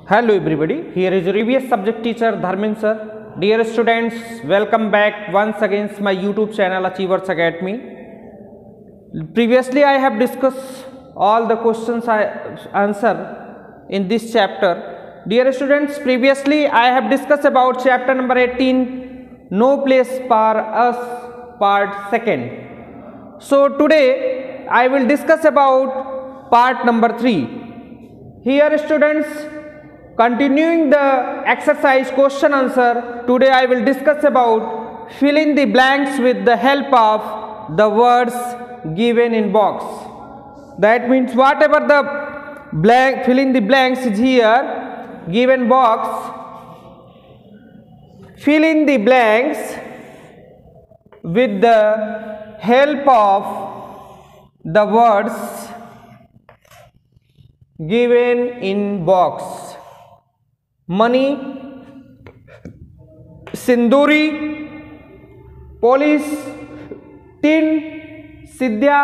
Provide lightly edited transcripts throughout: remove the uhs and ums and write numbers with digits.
Hello everybody, here is your EVS subject teacher Dharmin sir. Dear students, welcome back once again to my YouTube channel Achievers Academy. Previously I have discussed all the questions I answer in this chapter. Dear students, previously I have discussed about chapter number 18, No Place for Us, part 2nd. So today I will discuss about part number 3. Here students, continuing the exercise question answer, today I will discuss about fill in the blanks with the help of the words given in box. That means whatever the blank fill in the blanks is here given box, fill in the blanks with the help of the words given in box. Money, सिंदूरी, police, tin, सिद्ध्या,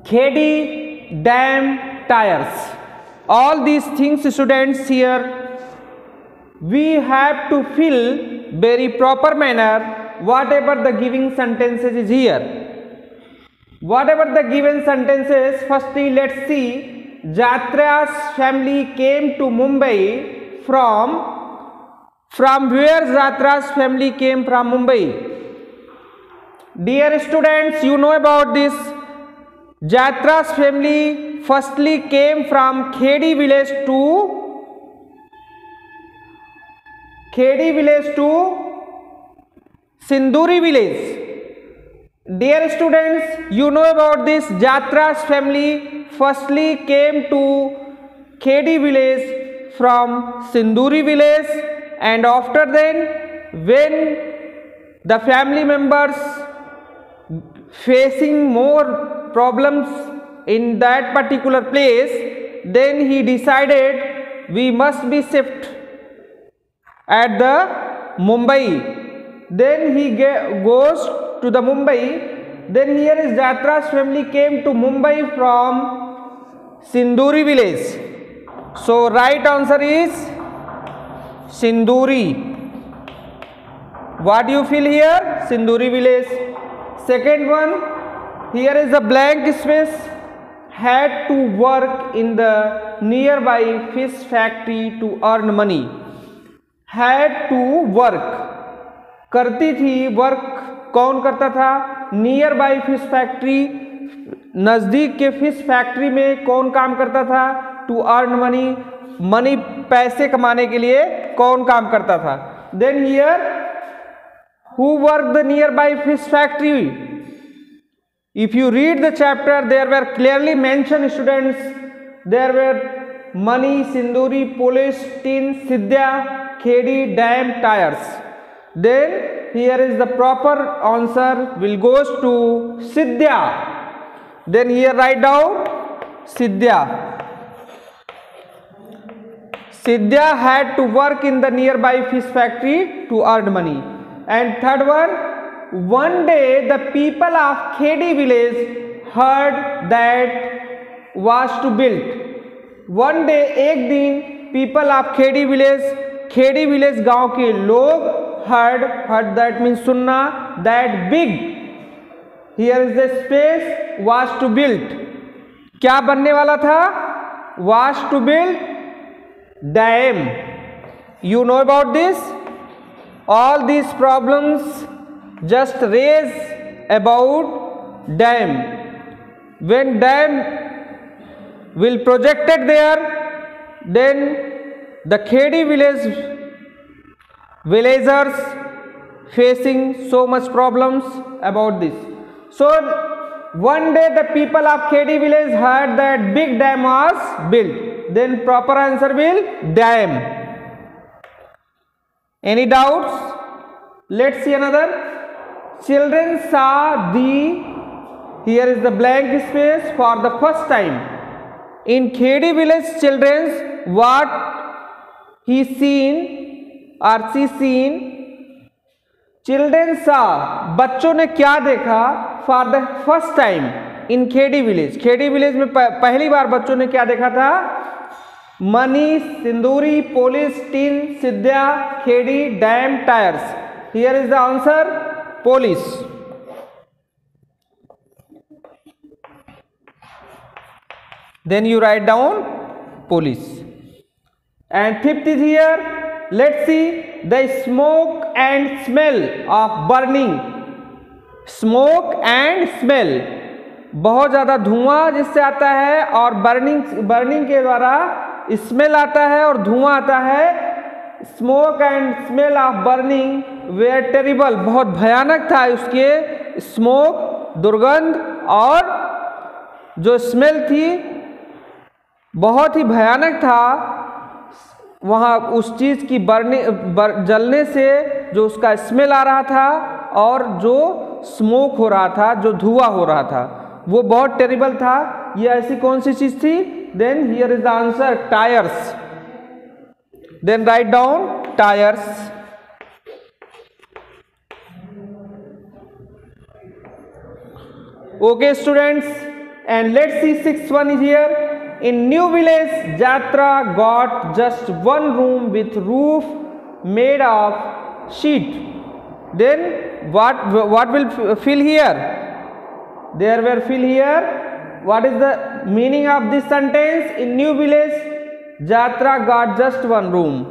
Khedi, dam, tires. All these things students here we have to fill very proper manner whatever the giving sentences is here. Whatever the given sentences, firstly let's see. Jatra's family came to Mumbai from where Jatra's family came from Mumbai. Dear students, you know about this. Jatra's family firstly came from Khedi village to Sinduri village. Dear students, you know about this. Jatra's family firstly came to Khedi village from Sinduri village, and after then when the family members facing more problems in that particular place, then he decided we must be shift at the Mumbai. Then he goes to the Mumbai. Then here is Jatra's family came to Mumbai from Sinduri village. So right answer is Sinduri. What do you feel here? Sinduri village. Second one, here is a blank space. Had to work in the nearby fish factory to earn money. Had to work. करती थी, work कौन करता था? Near by fish factory, नज़दीक के fish factory में कौन काम करता था? टू अर्न मनी, मनी पैसे कमाने के लिए कौन काम करता था? Then here who work the nearby fish factory? If you read the chapter there were clearly mention students, there were money, Sinduri, police, tin, Siddhya, Khedi, dam, tyres. Then here is the proper answer will goes to Siddhya. Then here write down Siddhya. Siddhya had to work in the nearby fish factory to earn money. And third one day the people of Khedi village heard that was to build. One day एक दिन people of Khedi village गांव के लोग heard that means सुनना, that big, here is the space was to build. क्या बनने वाला था? Was to build dam. You know about this. All these problems just raise about dam. When dam will projected there, then the Khedi villagers facing so much problems about this. So one day the people of Khedi village heard that big dam was built. Then proper answer will dam. Any doubts? Let's see another. Children saw here is the blank space for the first time. In Khedi village, children what he seen or she seen. Children saw, बच्चों ने क्या देखा? For the first time in Khedi village. Khedi village में पहली बार बच्चों ने क्या देखा था? Mani, Sinduri, police, tin, Sidya, khedi, dam, tires. Here is the answer, police. Then you write down police. And fifth is here, let's see the smoke and smell of burning. Smoke and smell, बहुत ज़्यादा धुआं जिससे आता है और burning के द्वारा smell आता है और धुआं आता है. Smoke and smell of burning were terrible, बहुत भयानक था उसके स्मोक दुर्गंध और जो स्मेल थी बहुत ही भयानक था. वहाँ उस चीज़ की जलने से जो उसका स्मेल आ रहा था और जो स्मोक हो रहा था, जो धुआं हो रहा था, वो बहुत टेरिबल था. ये ऐसी कौन सी चीज़ थी? Then here is the answer, tyres. Then write down tyres. Okay students, and let's see sixth one is here. In new village, Jatra got just one room with roof made of sheet. Then what will fill here? There will fill here. What is the meaning of this sentence? In new village, Jatra got just one room.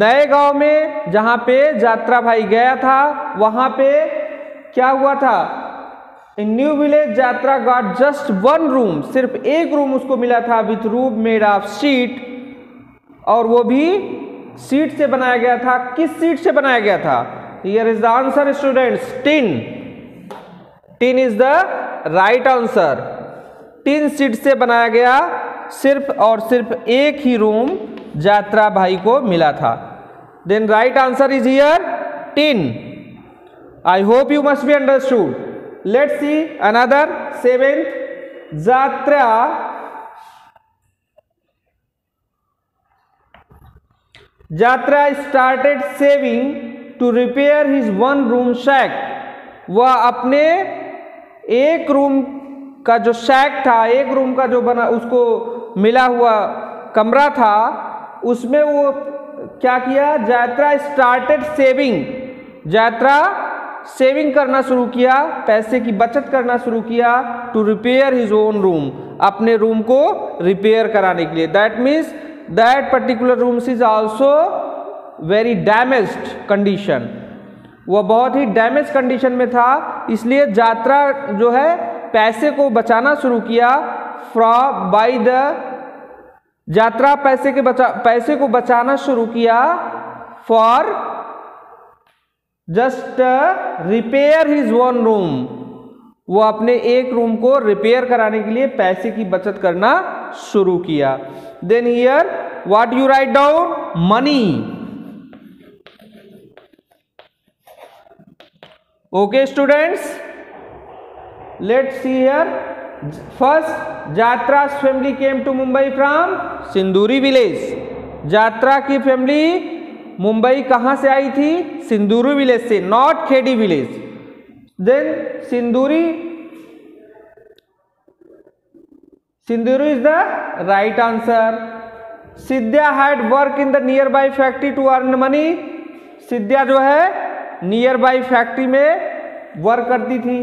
नए गांव में जहां पे जात्रा भाई गया था वहां पे क्या हुआ था? इन न्यू विलेज जात्रा गॉट जस्ट वन रूम, सिर्फ एक रूम उसको मिला था with roof made of sheet, और वो भी शीट से बनाया गया था. किस शीट से बनाया गया था? Here is the answer students, tin. Tin is the right answer. Tin sheet से बनाया गया सिर्फ और सिर्फ एक ही रूम जात्रा भाई को मिला था. Then right answer is here tin. I hope you must be understood. Let's see another seventh. Jatra started saving to repair his one room shack. वह अपने एक रूम का जो शैक था, एक रूम का जो बना उसको मिला हुआ कमरा था, उसमें वो क्या किया? Jatra started saving. Jatra saving करना शुरू किया, पैसे की बचत करना शुरू किया. To repair his own room, अपने रूम को रिपेयर कराने के लिए. That means that particular room is also very damaged condition. वह बहुत ही डैमेज कंडीशन में था, इसलिए जात्रा जो है पैसे को बचाना शुरू किया. फ्रॉम बाय द जात्रा पैसे को बचाना शुरू किया for just repair his one room. वो अपने एक रूम को रिपेयर कराने के लिए पैसे की बचत करना शुरू किया. Then here what you write down? Money. Okay students, let's see here. First, Jatra's family came to Mumbai from Sinduri village. Jatra की फैमिली मुंबई कहां से आई थी? सिंदूरी विलेज से, not Khedi village. Then Sinduri is the right answer. Siddhya had work in the nearby factory to earn money. Siddhya जो है nearby factory में work करती थी.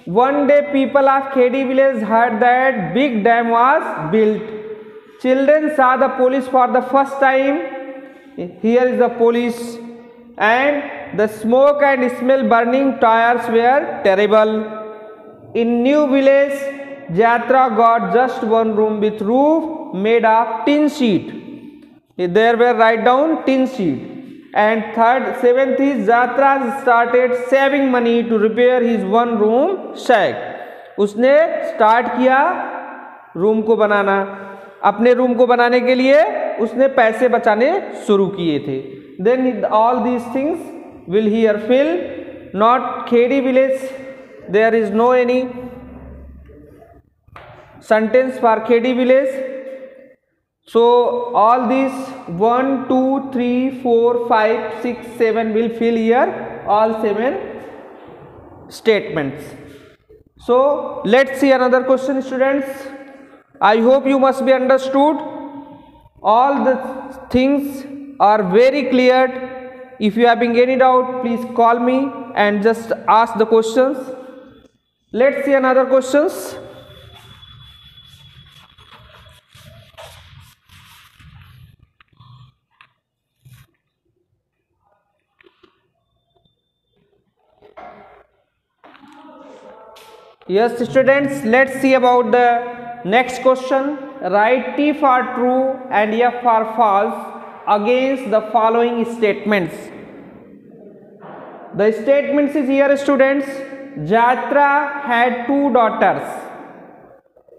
One day people of Khedi village heard that big dam was built. Children saw the police for the first time. Here is the police, and the smoke and smell burning tires were terrible. In new village, Jatra got just one room with roof made of tin sheet. There were write down tin sheet. And seventh is Jatra started saving money to repair his one room shack. उसने start किया room को बनाना. अपने room को बनाने के लिए उसने पैसे बचाने शुरू किए थे. Then all these things will here fill. Not Khedi village, there is no any sentence for Khedi village. So all this 1 2 3 4 5 6 7 will fill here all 7 statements. So let's see another question students. I hope you must be understood. All the things are very clear. If you having any doubt, please call me and just ask the questions. Let's see another questions. Yes, students, let's see about the next question. Write T for true and F for false against the following statements. The statements is here, students. Jatra had 2 daughters.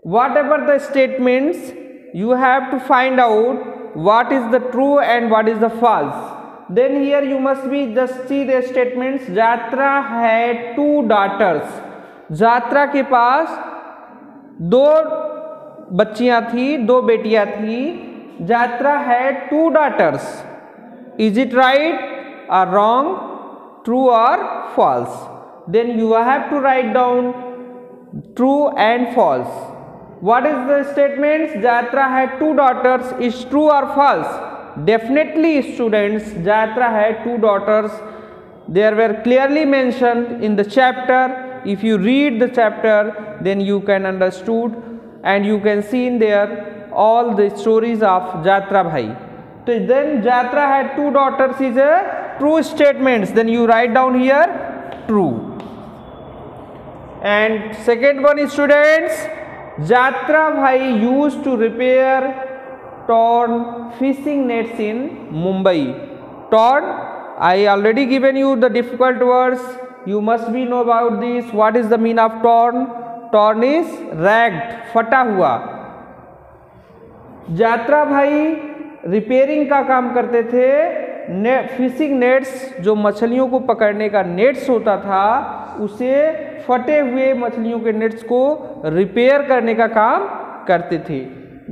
Whatever the statements, you have to find out what is the true and what is the false. Then here you must be just see the statements. Jatra had 2 daughters. जात्रा के पास 2 बच्चियां थी, 2 बेटियां थी. जात्रा had 2 daughters. Is it right or wrong, true or false? Then you have to write down true and false. What is the statements? Jatra had 2 daughters is true or false? Definitely, students, Jatra had 2 daughters. They were clearly mentioned in the chapter. If you read the chapter, then you can understood and you can see in there all the stories of Jatra Bhai. So then Jatra had 2 daughters is a true statements. Then you write down here true. And second one is, students, Jatra Bhai used to repair torn fishing nets in Mumbai. Torn, I already given you the difficult words. You must be know about this. What is the meaning of torn? Torn is ragged, फटा हुआ. जात्रा भाई repairing का काम करते थे. Fishing nets, जो मछलियों को पकड़ने का नेट्स होता था, उसे फटे हुए मछलियों के नेट्स को रिपेयर करने का काम करते थे.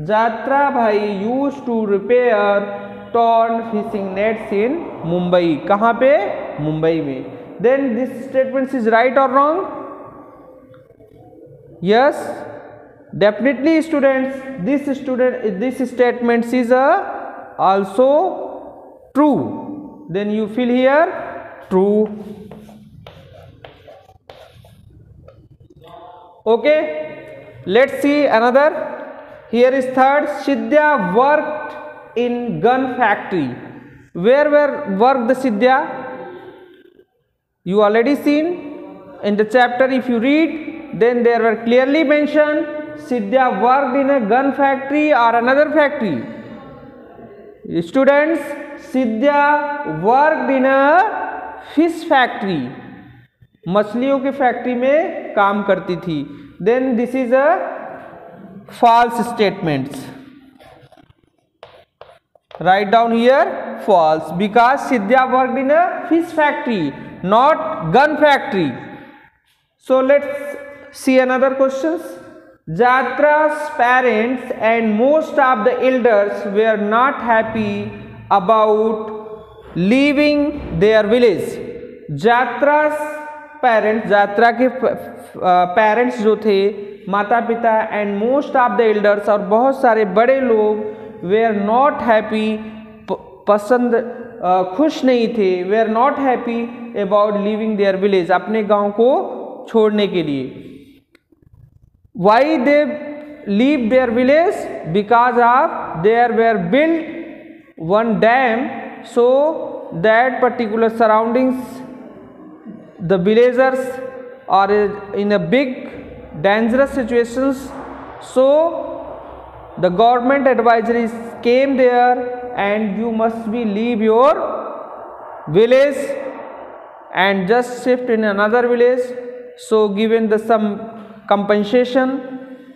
जात्रा भाई use to repair torn fishing nets in Mumbai. कहाँ पे? मुंबई में. Then this statement is right or wrong? Yes, definitely, students. This statement is also true. Then you fill here true. Okay, let's see another. Here is third. Sidhya worked in gun factory. Where worked the Sidhya? You already seen in the chapter. If you read, then there were clearly mentioned Sidhya worked in a gun factory or another factory. Students, Sidhya worked in a fish factory. मछलियों के factory में काम करती थी. Then this is a false statements. Write down here false, because Sidhya worked in a fish factory, not gun factory. So let's see another questions. Jatra's parents and most of the elders were not happy about leaving their village. Jatra's parents, Jatra के parents जो थे, माता पिता, and most of the elders, और बहुत सारे बड़े लोग, were not happy, पसंद खुश नहीं थे, were not happy about leaving their village, अपने गांव को छोड़ने के लिए. Why they leave their village? Because of there were built one dam, so that particular surroundings, the villagers are in a big dangerous situations. So the government advisories came there, and you must be leave your village and just shift in another village. So given the some compensation,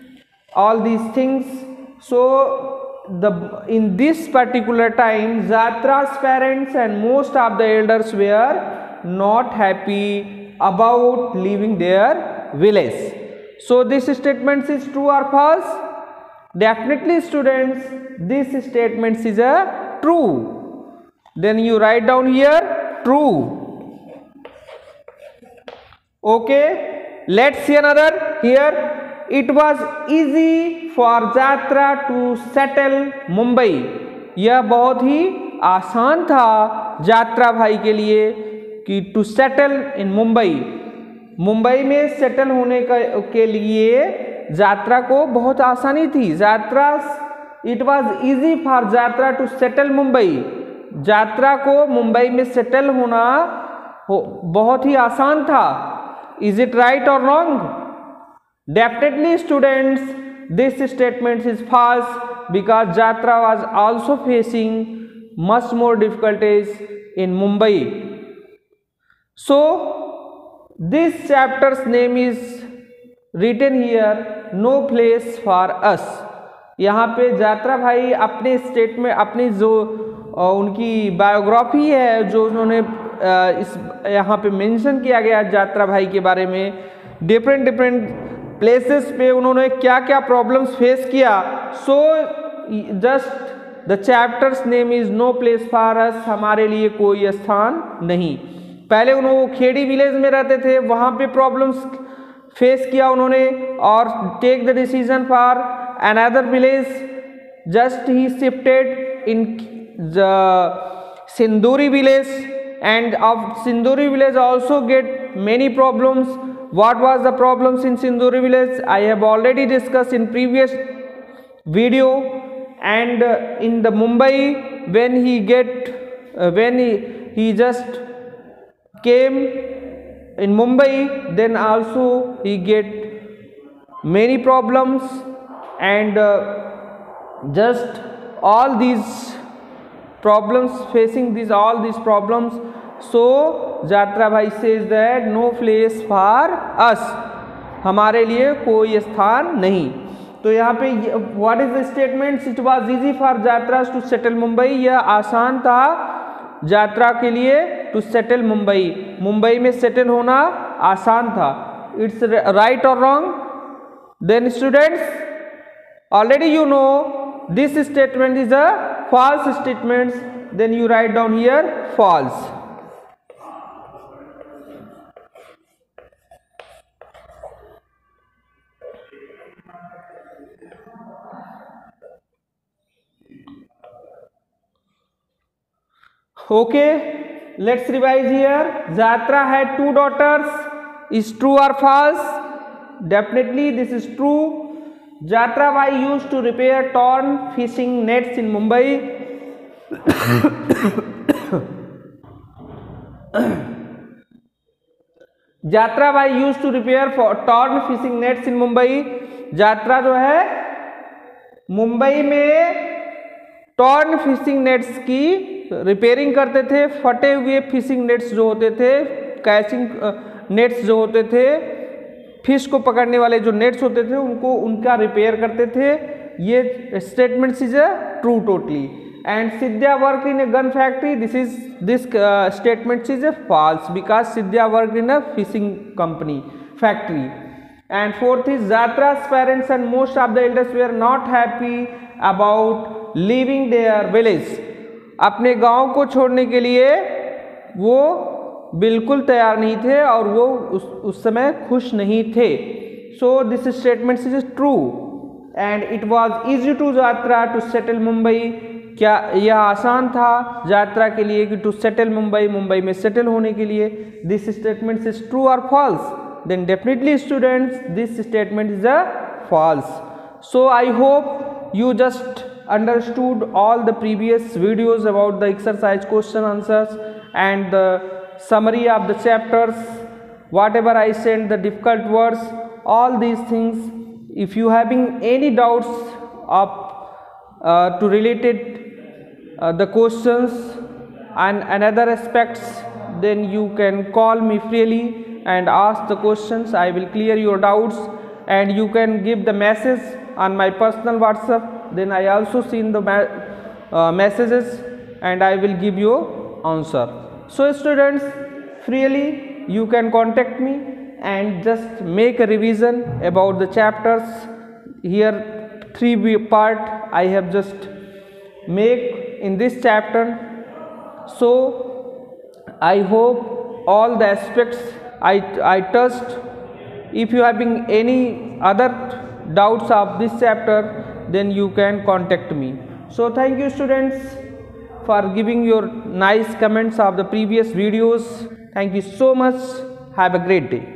all these things. So in this particular time, Jatra's parents and most of the elders were not happy about leaving their village. So this statement is true or false? Definitely, students, this statement is a true. Then you write down here true. Okay, let's see another here. It was easy for Jatra to settle Mumbai. यह बहुत ही आसान था यात्रा भाई के लिए कि to settle in Mumbai, Mumbai में सेटल होने के लिए यात्रा को बहुत आसानी थी। यात्रा, इट वॉज इजी फॉर यात्रा टू सेटल मुंबई, यात्रा को मुंबई में सेटल होना बहुत ही आसान था। इज इट राइट और wrong? Definitely students, this statement is false because Yatra was also facing much more difficulties in Mumbai. So this chapter's name is written here, no place for us. यहाँ पे यात्रा भाई अपने स्टेट में अपनी जो उनकी बायोग्राफी है जो उन्होंने इस यहाँ पे मेंशन किया गया यात्रा भाई के बारे में, डिफरेंट प्लेसेस पे उन्होंने क्या क्या प्रॉब्लम्स फेस किया। So just the chapters name is no place for us, हमारे लिए कोई स्थान नहीं। पहले उन्होंने खेड़ी विलेज में रहते थे, वहाँ पे प्रॉब्लम्स फेस किया उन्होंने और take the decision for another village. Just ही shifted in Sinduri village and of Sinduri village also get many problems. What was the problems in Sinduri village? I have already discussed in previous video. And in the Mumbai, when he just came in Mumbai, then also he get many problems, and just all these problems, facing all these problems. So यात्रा भाई says that no place for us, हमारे लिए कोई स्थान नहीं। तो यहाँ पे what is the statement? It was easy for यात्रास to settle Mumbai, यह आसान था यात्रा के लिए to settle मुंबई, मुंबई में सेटल होना आसान था। It's right or wrong? Then students, already you know this statement is a false statement, then you write down here false. Okay, let's revise here. Yatra had 2 daughters. Is true or false? Definitely this is true. Yatra Bhai used to repair torn fishing nets in Mumbai. Yatra Bhai used to repair torn fishing nets in Mumbai. यात्रा जो है मुंबई में torn fishing nets की repairing करते थे। फटे हुए fishing nets जो होते थे, कैचिंग नेट्स जो होते थे, फिश को पकड़ने वाले जो नेट्स होते थे उनका रिपेयर करते थे। ये statement is a true totally. And Siddhya work in a gun factory, this statement is a false because Siddhya work in a fishing company factory. And fourth is Yatra's parents and most of the elders were not happy about leaving their village. अपने गांव को छोड़ने के लिए वो बिल्कुल तैयार नहीं थे और वो उस समय खुश नहीं थे। So this statement is true. And it was easy to Yatra to settle Mumbai, क्या यह आसान था यात्रा के लिए कि टू सेटल मुंबई, मुंबई में सेटल होने के लिए। दिस स्टेटमेंट इज ट्रू और false? Then definitely students this statement is a false. So I hope you just understood all the previous videos about the exercise question answers and the summary of the chapters, whatever I sent, the difficult words, all these things. If you having any doubts of to related the questions and another aspects, then you can call me freely and ask the questions. I will clear your doubts, and you can give the message on my personal WhatsApp. Then I also seen the messages and I will give you answer. So students, freely you can contact me and just make a revision about the chapters. Here 3 part I have just make in this chapter. So I hope all the aspects I touched. If you having any other doubts of this chapter, then you can contact me. So thank you students for giving your nice comments of the previous videos. Thank you so much. Have a great day.